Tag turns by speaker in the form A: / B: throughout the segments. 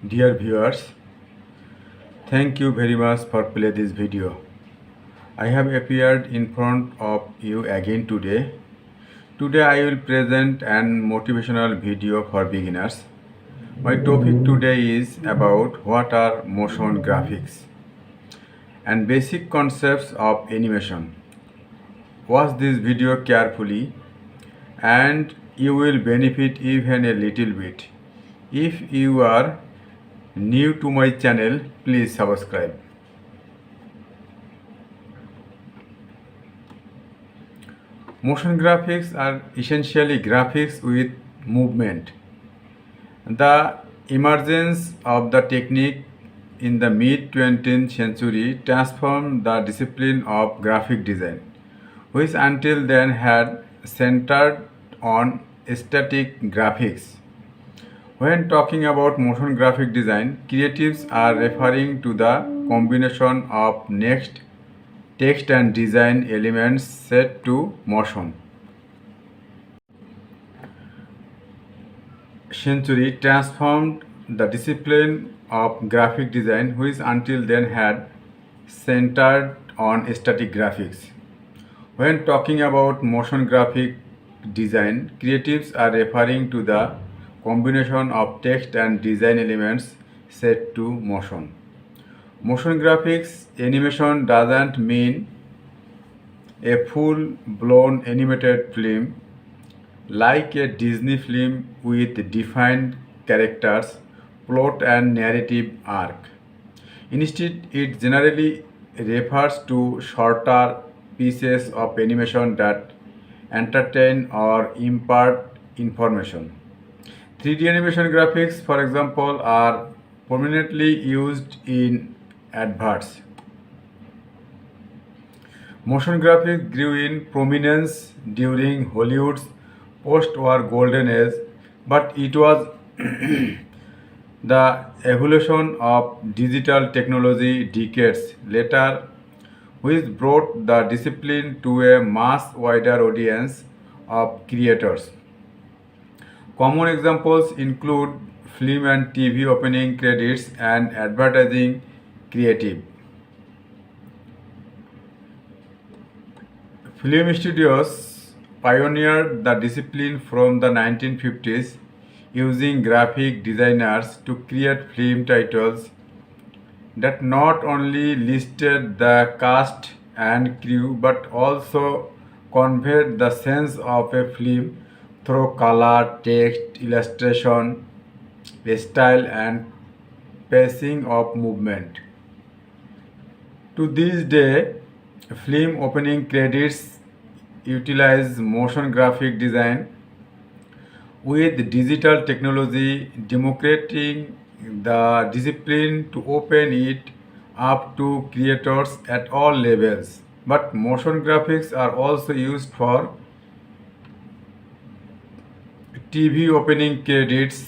A: Dear viewers, thank you very much for play this video. I have appeared in front of you again today. Today I will present an motivational video for beginners. My topic today is about what are motion graphics and basic concepts of animation. Watch this video carefully and you will benefit even a little bit. If you are new to my channel, please subscribe. Motion graphics are essentially graphics with movement. The emergence of the technique in the mid 20th century transformed the discipline of graphic design, which until then had centered on static graphics. When talking about motion graphic design, creatives are referring to the combination of next text and design elements set to motion. Century transformed the discipline of graphic design, which until then had centered on static graphics. When talking about motion graphic design, creatives are referring to the combination of text and design elements set to motion. Motion graphics animation doesn't mean a full-blown animated film like a Disney film with defined characters, plot and narrative arc. Instead, it generally refers to shorter pieces of animation that entertain or impart information. 3D animation graphics, for example, are prominently used in adverts. Motion graphics grew in prominence during Hollywood's post-war golden age, but it was the evolution of digital technology decades later which brought the discipline to a much wider audience of creators. Common examples include film and TV opening credits and advertising creative. Film studios pioneered the discipline from the 1950s, using graphic designers to create film titles that not only listed the cast and crew but also conveyed the sense of a film through color, text, illustration, style, and pacing of movement. To this day, film opening credits utilize motion graphic design with digital technology democrating the discipline to open it up to creators at all levels. But motion graphics are also used for TV opening credits,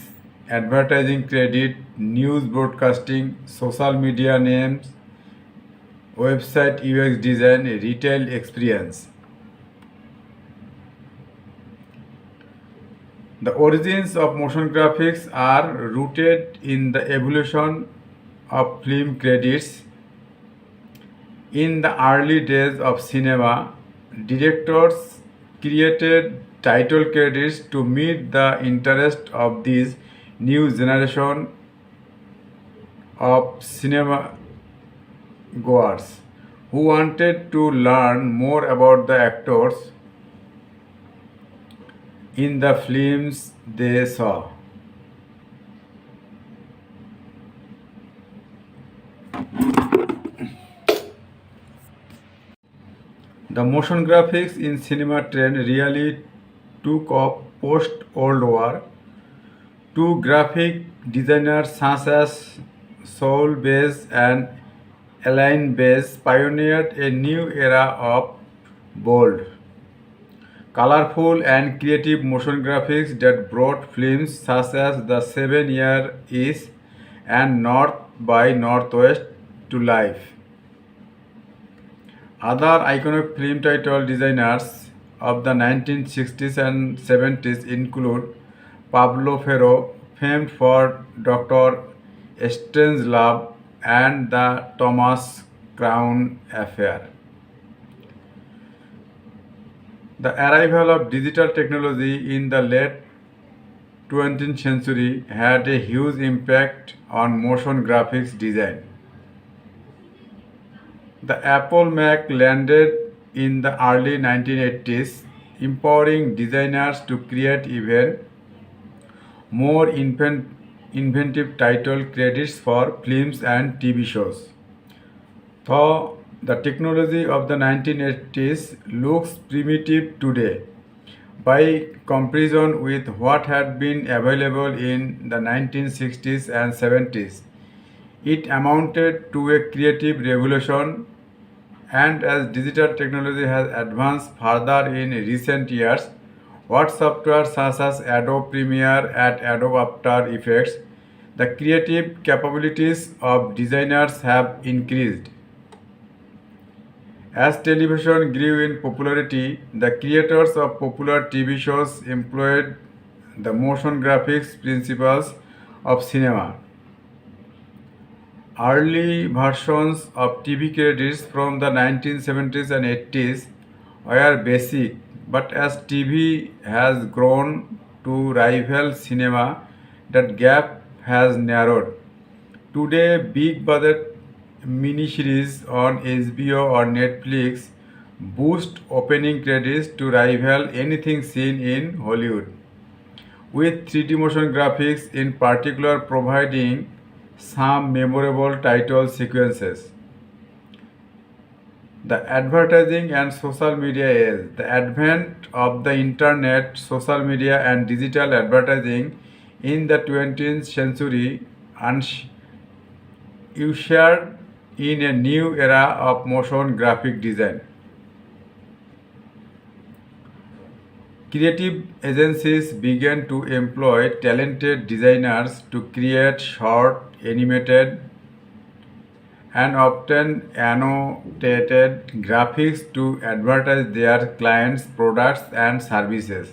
A: advertising credit, news broadcasting, social media names, website UX design, retail experience. The origins of motion graphics are rooted in the evolution of film credits. In the early days of cinema, directors created title credits to meet the interest of this new generation of cinema goers who wanted to learn more about the actors in the films they saw. The motion graphics in cinema trend really took off post World War. Two graphic designers such as Saul Bass and Alain Bass pioneered a new era of bold, colorful and creative motion graphics that brought films such as The 7 Year Itch and North by Northwest to life. Other iconic film title designers of the 1960s and 70s include Pablo Ferro, famed for Dr. Strange Love, and the Thomas Crown Affair. The arrival of digital technology in the late 20th century had a huge impact on motion graphics design. The Apple Mac landed in the early 1980s, empowering designers to create even more inventive title credits for films and TV shows. Though the technology of the 1980s looks primitive today, by comparison with what had been available in the 1960s and 70s, it amounted to a creative revolution. And as digital technology has advanced further in recent years, what software such as Adobe Premiere and Adobe After Effects, the creative capabilities of designers have increased. As television grew in popularity, the creators of popular TV shows employed the motion graphics principles of cinema. Early versions of TV credits from the 1970s and 80s were basic, but as TV has grown to rival cinema, that gap has narrowed. Today, big budget miniseries on HBO or Netflix boost opening credits to rival anything seen in Hollywood, with 3D motion graphics in particular providing some memorable title sequences. The advertising and social media age. The advent of the internet, social media, and digital advertising in the 20th century ushered in a new era of motion graphic design. Creative agencies began to employ talented designers to create short, animated, and often annotated graphics to advertise their clients' products and services,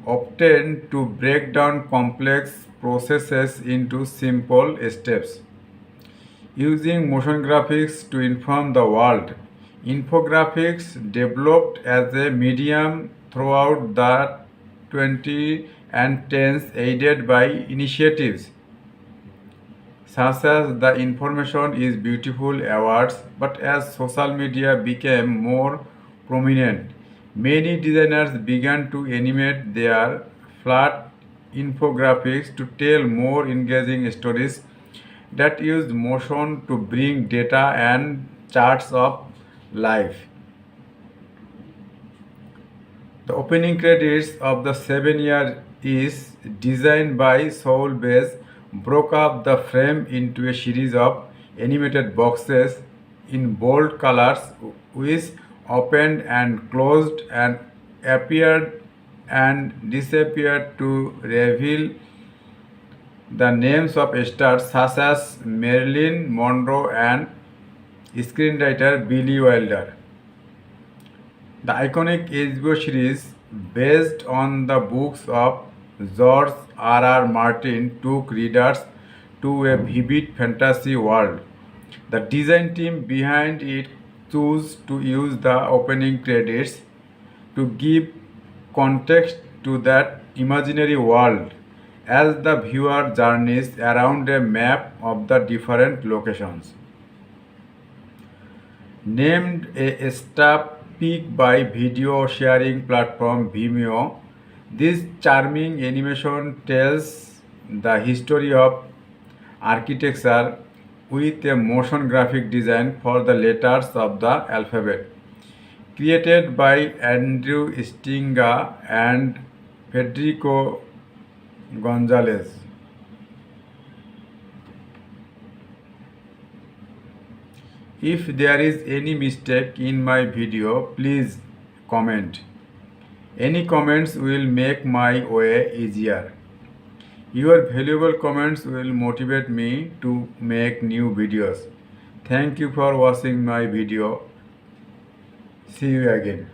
A: often to break down complex processes into simple steps. Using motion graphics to inform the world, infographics developed as a medium throughout the 20 and 10s, aided by initiatives such as the Information is Beautiful Awards. But as social media became more prominent, many designers began to animate their flat infographics to tell more engaging stories that used motion to bring data and charts of life. The opening credits of the 7-year is designed by Soul Base broke up the frame into a series of animated boxes in bold colors which opened and closed and appeared and disappeared to reveal the names of stars such as Marilyn Monroe and screenwriter Billy Wilder. The iconic HBO series, based on the books of George R. Martin, took readers to a vivid fantasy world. The design team behind it chose to use the opening credits to give context to that imaginary world as the viewer journeys around a map of the different locations. Named a staff peak by video sharing platform Vimeo, this charming animation tells the history of architecture with a motion graphic design for the letters of the alphabet, created by Andrew Stinga and Federico Gonzalez. If there is any mistake in my video, please comment. Any comments will make my way easier. Your valuable comments will motivate me to make new videos. Thank you for watching my video. See you again.